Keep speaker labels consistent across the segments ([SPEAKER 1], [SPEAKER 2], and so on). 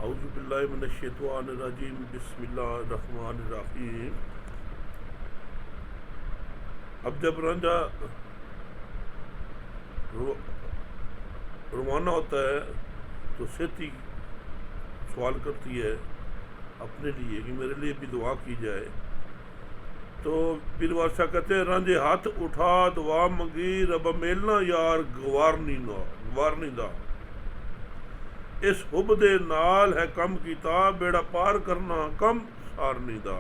[SPEAKER 1] औज़ुबिल्लाहि मिनश्शैतानिर्रजीम बिस्मिल्लाहिर्रहमानिर्रहीम। अब जब रांझा रवाना होता है तो सेठी सवाल करती है अपने लिए कि मेरे लिए भी दुआ की जाए। तो पीर बादशाह कहते हैं, रांझे हाथ उठा दुआ मंगी, रब मेलना यार गवारनी दा, इस हुब दे नाल है कम कीता, बेड़ा पार करना कम सारनी दा।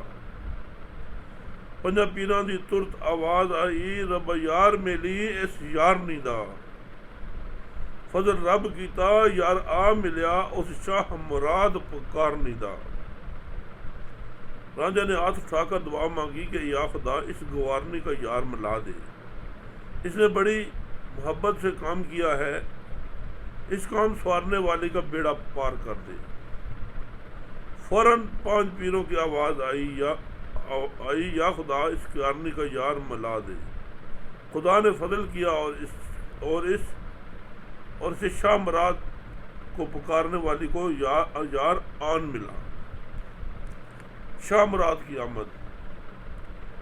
[SPEAKER 1] पंजा पीरां दी तुरत आवाज आई, रब यार मेली इस यारनी दा, फजल रब कीता यार आ मिलिया, उस शाह मुराद पुकारनी दा। राजा ने हाथ उठाकर दुआ मांगी कि या खुदा इस गवारनी का यार मिला दे, इसने बड़ी मोहब्बत से काम किया है, इस काम सवारने वाले का बेड़ा पार कर दे। फौरन 5 पीरों की आवाज़ आई, या खुदा इस गवारनी का यार मिला दे। खुदा ने फजल किया और इस शाह मुराद को पुकारने वाली को यार आन मिला। शाह मुराद की आमद।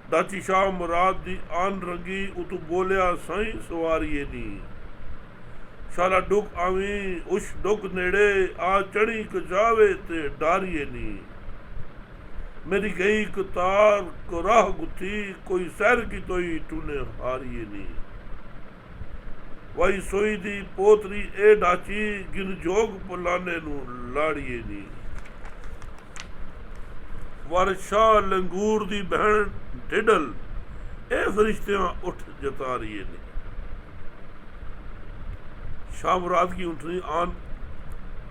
[SPEAKER 1] दाची शाह मुराद दी आन रंगी, उतु बोलिया साई सवारिए नी, शाला डुक आवी उश डुक नेड़े, आ चढ़ी कजावे ते डारिए नी। मेरी गई कतार को राह गुथी, कोई सैर की तोई टूने हारिए नी। वाई सोई दी पोतरी ए डाची, गिन जोग पुलाने नू लाड़िए नी। वारशा लंगूर दी बहन ढिडल, ए फरिश्तियां उठ जतारिए ने। शाह मुराद की ऊँटनी आन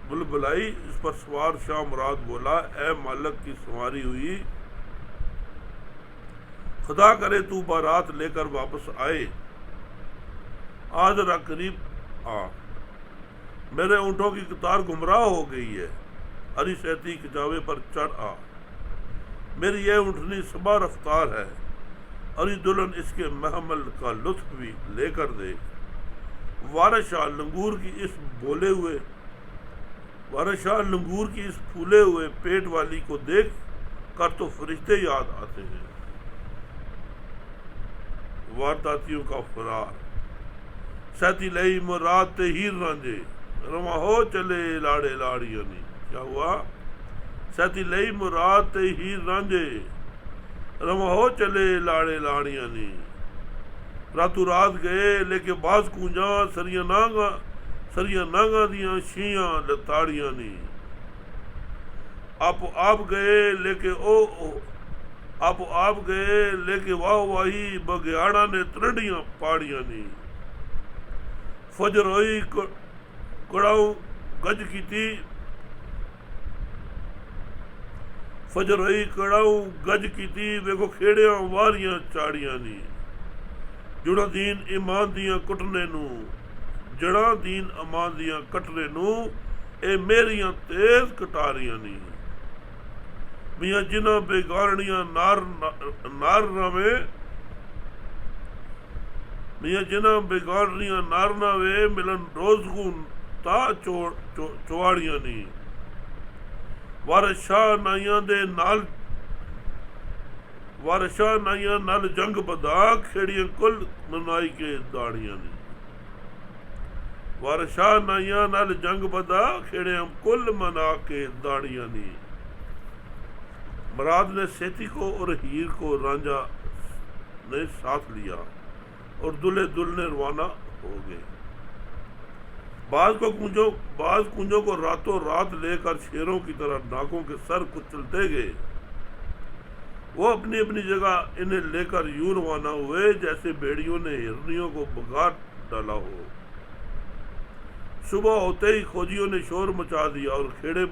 [SPEAKER 1] बुलबुलाई, इस पर सवार शाह मुराद बोला, ए मालक की सवारी हुई, खुदा करे तू बारात लेकर वापस आए, आज जरा करीब आ, मेरे ऊँटों की कतार गुमराह हो गई है, हरी सहती कजावे पर चढ़ आ, मेरी यह ऊँटनी सबा रफ्तार है, हरी दुल्हन इसके महमल का लुत्फ भी लेकर दे। वारशाह लंगूर की इस फूले हुए पेट वाली को देख कर तो फरिश्ते याद आते हैं। वारदातियों का फरार। सहती लई मुराद ते हीर रांझे, रवा हो चले लाड़े लाड़ियों ने। क्या हुआ? सहती लई मुराद ते हीर रांझे, रवा हो चले लाड़े लाड़ियां ने। रातों रात गए लेके बाज कूंजा, सरिया नांगा दियां छियां लताड़ियां ने। आप गए लेके वाह वाही, बघियाड़ा ने त्रडियां पाड़ियां ने। फजर होई कड़ाऊ गज कीती, वेखो खेड़ियां वारियां चाड़ियां ने। जुड़ा दीन ईमान दियां कुटने नू, जड़ा दीन अमान दियां कटने नू, ए मेरियां तेज कटारियां नी। मियां जिन्हां बेगारनियां नार ना वे, मिलन रोज़गू ता चुवाड़ियां नी। वारशाह नाइयां नल जंग बदा, खेड़ियां कुल मनाई के दाड़ियां ने। वारशाह नाइयां नल जंग बदा, खेड़ियां कुल मना के दाड़ियां ने। मुराद ने सेठी को और हीर को रांझा ने साथ लिया और दुल्हे दुल्हने रवाना हो गए। बाज कुंजों को रातों रात लेकर शेरों की तरह नाकों के सर कुचलते गए। वो अपनी अपनी जगह इन्हें लेकर यूं रवाना हुए जैसे भेड़ियों ने हिरनियों को भगा डाला हो। सुबह होते ही खोजियों ने शोर मचा दिया और खेड़े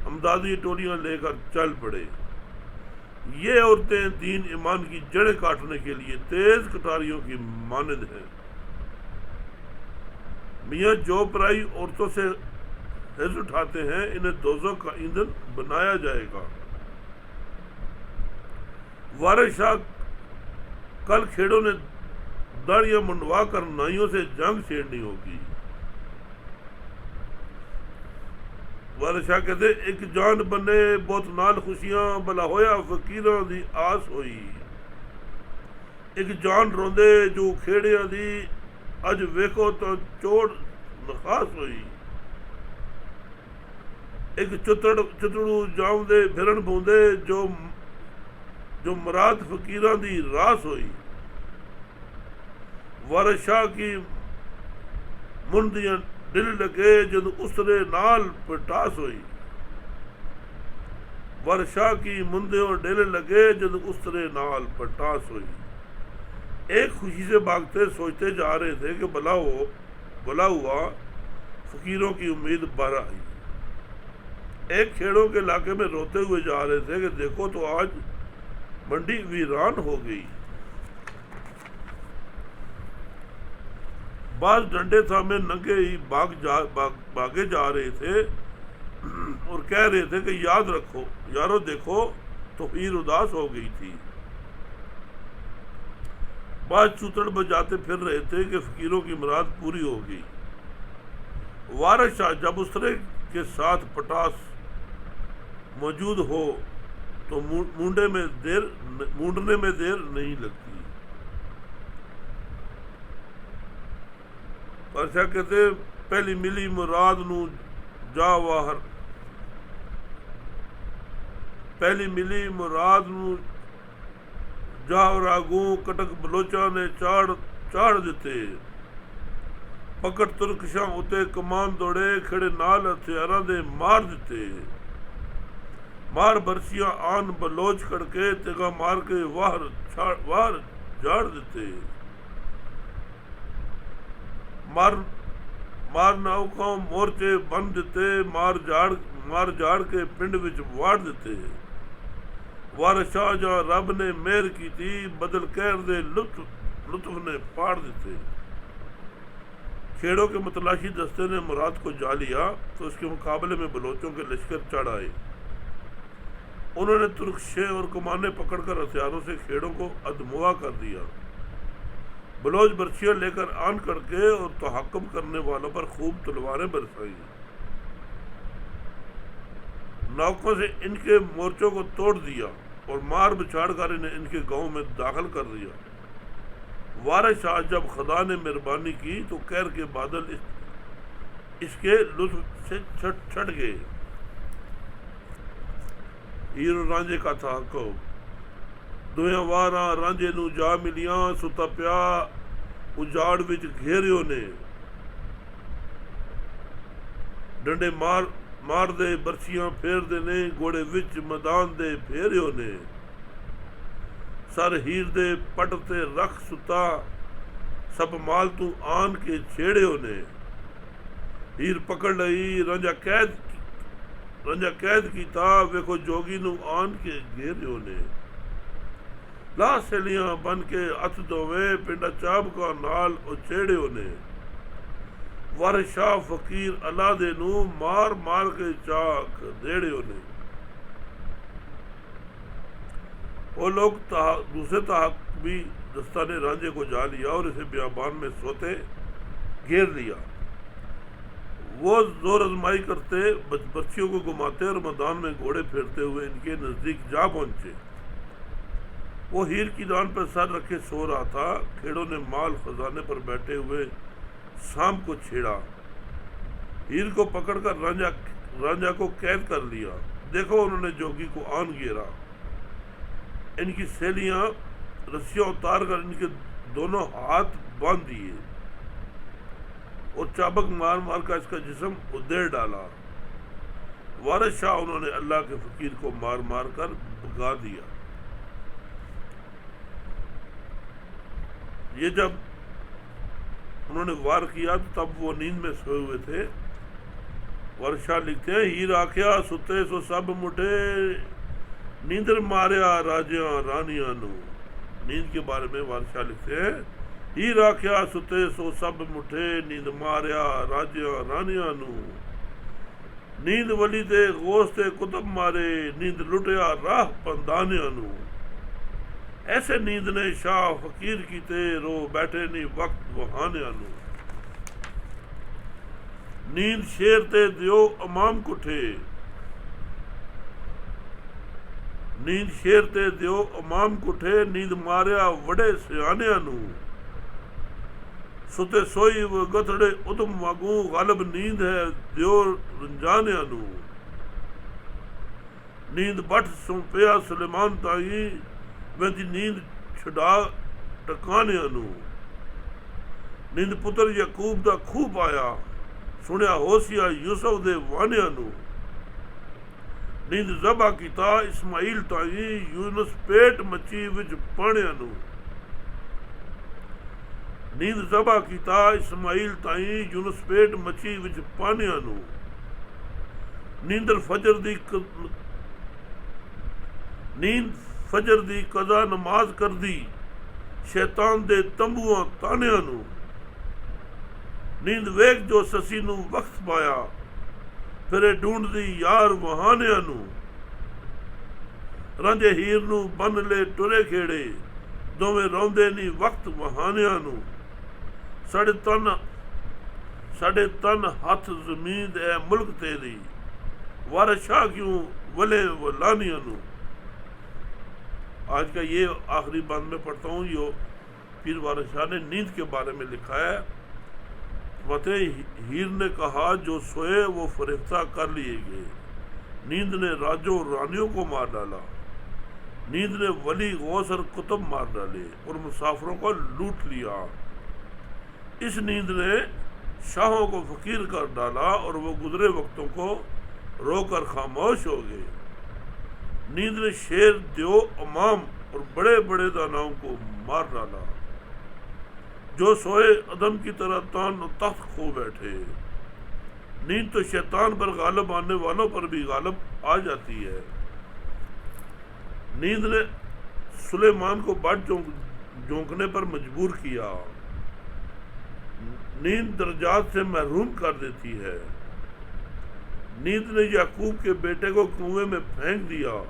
[SPEAKER 1] अमदादी टोलियां लेकर चल पड़े। ये औरतें दीन ईमान की जड़ें काटने के लिए तेज कटारियों की मानद हैं। मियाँ जो पराई औरतों से हिज उठाते हैं, इन्हें दोज़ख का ईंधन बनाया जाएगा। वारशाह कल खेड़ों ने दाढ़ियां मुंडवा कर नाइयों से जंग छेड़नी होगी। वारशाह कहते एक जान बने बहुत नाल खुशियां भला होया फकीरां दी आस होई। एक जान रोंदे जो खेड़ियां दी अज वेखो तो चोड़ नखास होई। एक चुतड़ू जाऊंदे फिरन बूंदे जो मुराद फकीरां दी रास होई। वारशाह की मुंदियां दिल लगे जद उसरे नाल पटास होई। वर्षा की मुंदे और दिल लगे जद उसरे नाल पटास होई। एक खुशी से भागते सोचते जा रहे थे कि भला हुआ फकीरों की उम्मीद बर आई। एक खेड़ों के इलाके में रोते हुए जा रहे थे कि देखो तो आज मंडी वीरान हो गई। बाज डंडे थामे नंगे ही भागे जा रहे थे और कह रहे थे कि याद रखो यारो देखो तो हीर उदास हो गई थी। बाज चूतड़ बजाते फिर रहे थे कि फकीरों की मुराद पूरी हो गई। वारिस शाह जब उसरे के साथ पटास मौजूद हो तो मूंढने में देर नहीं लगती। वर्षा कहते पहली मिली मुराद नू जा वाहर, पहली मिली मुराद नू जा रागू कटक बलोचा ने चाड़ दिते। पकड़ तुरकशां उते कमान दौड़े खड़े नाल हथियारां दे मार दिते। मार बरसियां आन बलोच कड़के तेगा मार के वार झाड़ दिते। मार नौकां मोर्चे बन दिते। मार झाड़ के पिंड विच वाड़ दिते। वारिस शाह जा रब ने मेहर की थी बदल कहर दे लुत्फ ने पाड़ दिते। खेड़ों के मतलाशी दस्ते ने मुराद को जा लिया तो उसके मुकाबले में बलोचों के लश्कर चढ़ आए। उन्होंने तुर्कशे और कमाने पकड़कर हथियारों से खेड़ों को अधमुआ कर दिया। बलोच बर्छियां लेकर आन करके और तहक्कुम करने वालों पर खूब तलवारें बरसाई। नौकों से इनके मोर्चों को तोड़ दिया और मार बिछाड़ कर इन्हें इनके गांव में दाखिल कर दिया। वारिस शाह जब खुदा ने मेहरबानी की तो कहर के बादल इसके लुत्फ से छट गए। हीर रांझे का तहक्कुम दुया वारा रांझे नू जा मिलियां सुता पिया उजाड़ विच घेरियो ने। डंडे मार दे बरछियां फेर दे ने घोड़े विच मैदान दे फेरियो ने। सर हीर दे पट ते रख सुता सब माल तू आन के छेड़ियो ने। हीर पकड़ लई रांझा कैद कीता वेखो जोगी नू आन के घेरियो ने। ला सैलियां बन के हथ दोवे पिंडा चाब का नाल उछेड़ियो ने। वारिस शाह फकीर अल्लाह दे नू मार के चाक देड़ियो ने। वो लोग दूसरे तहक भी दस्ता ने रांझे को जा लिया और इसे बियाबान में सोते घेर लिया। वो जोर आजमाई करते बच्चियों को घुमाते और मैदान में घोड़े फेरते हुए इनके नजदीक जा पहुंचे। वो हीर की दान पर सर रखे सो रहा था। खेड़ों ने माल खजाने पर बैठे हुए शाम को छेड़ा। हीर को पकड़कर रांझा को कैद कर लिया। देखो उन्होंने जोगी को आन घेरा। इनकी सैलियां रस्सियां उतार कर इनके दोनों हाथ बांध दिए और चाबक मार कर इसका जिस्म उधेड़ डाला। वारिस शाह उन्होंने अल्लाह के फकीर को मार कर भगा दिया। ये जब उन्होंने वार किया तो तब वो नींद में सोए हुए थे। वारिस शाह लिखते हैं हीर आख्या सुते सो सब मुठे नींदर मारिया राजियां रानियां नू। नींद के बारे में वारिस शाह लिखते हैं हीर आख्या सुते सो सब मुठे नींद मारिया राजियां रानियां नू। नींद वली दे गोश ते कुतब मारे नींद लुटिया राह पंदानियां नू। ऐसे नींद ने शाह फकीर कीते रो बैठे नी वक्त वहानियां नू। नींद शेर ते दियो इमाम कुठे, नींद शेर ते दियो इमाम कुठे, नींद मारिया वड़े सियाणियां नू, सुते सोई व गथड़े उदम वागू, गालिब नींद है दियो रंजानियां नू। नींद बठ सो पिया सुलेमान ताई, वेंदी नींद छुड़ा टकानियां नू। नींद पुत्र यकूब दा खूब आया, सुनिया होसिया यूसुफ दे वानियां नू। नींद ज़बा कीता इस्माइल ताई, यूनुस पेट मची विच पाणियां नू। नींद ज़बा कीता इस्माइल ताई, यूनुस पेट मची विच पाणियां नू। नींद फजर दी कज़ा नमाज कर दी, शैतान दे तंबुआं तानियां नू। नींद वेख जो ससी नू वक्त पाया, फिरे ढूंढदी यार वहानियां नू। रांझे हीर नू बन ले टुरे खेड़े, दोवें रौंदे नी वक्त वहानियां नू। साढ़े तन हथ जमीन है मुल्क तेरी, वारिस शाह क्यों वले वलानियां नू। आज का ये आखिरी बंद में पढ़ता हूँ। यो पीर वारिस शाह ने नींद के बारे में लिखा है। फतेह हीर ने कहा, जो सोए वो फरिश्ता कर लिए गए। नींद ने राजों रानियों को मार डाला, नींद ने वली गौस और कुतुब मार डाले और मुसाफिरों को लूट लिया। इस नींद ने शाहों को फकीर कर डाला और वो गुजरे वक्तों को रोकर खामोश हो गए। नींद ने शेर दियो इमाम और बड़े बड़े दानाओं को मार डाला। जो सोए अदम की तरह तान और तख्त खो बैठे। नींद तो शैतान पर गालिब आने वालों पर भी गालिब आ जाती है। नींद ने सुलेमान को बड़ झोंकने पर मजबूर किया। नींद दर्जात से महरूम कर देती है। नींद ने याकूब के बेटे को कुएं में फेंक दिया।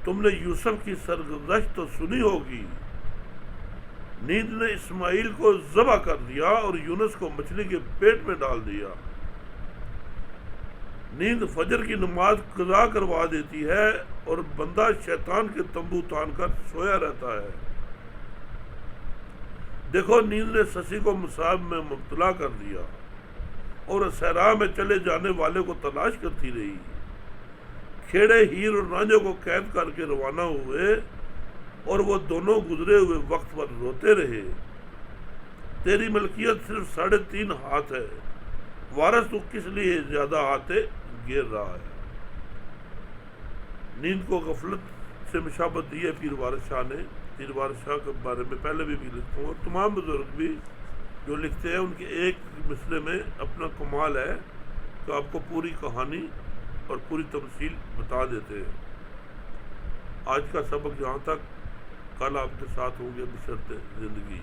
[SPEAKER 1] तुमने यूसुफ की सरगुज़श्त तो सुनी होगी। नींद ने इस्माइल को ज़बा कर दिया और यूनुस को मछली के पेट में डाल दिया। नींद फजर की नमाज कज़ा करवा देती है और बंदा शैतान के तंबू तान कर सोया रहता है। देखो, नींद ने शशि को मुसाब में मुब्तला कर दिया और सहरा में चले जाने वाले को तलाश करती रही। खेड़े हीर और रांझे को कैद करके रवाना हुए और वो दोनों गुजरे हुए वक्त पर रोते रहे। तेरी मलकियत सिर्फ 3.5 हाथ है, वारिस तू किस लिए ज्यादा हाथे गिर रहा है। नींद को गफलत से मुशाबत दी है पीर वारिस शाह ने। पीर वारिस शाह के बारे में पहले भी लिखता हूँ और तमाम बुजुर्ग भी जो लिखते हैं उनके एक मिसरे में अपना कमाल है तो आपको पूरी कहानी और पूरी तफसील बता देते हैं। आज का सबक यहाँ तक, कल आपके साथ होंगे बशर्ते ज़िंदगी।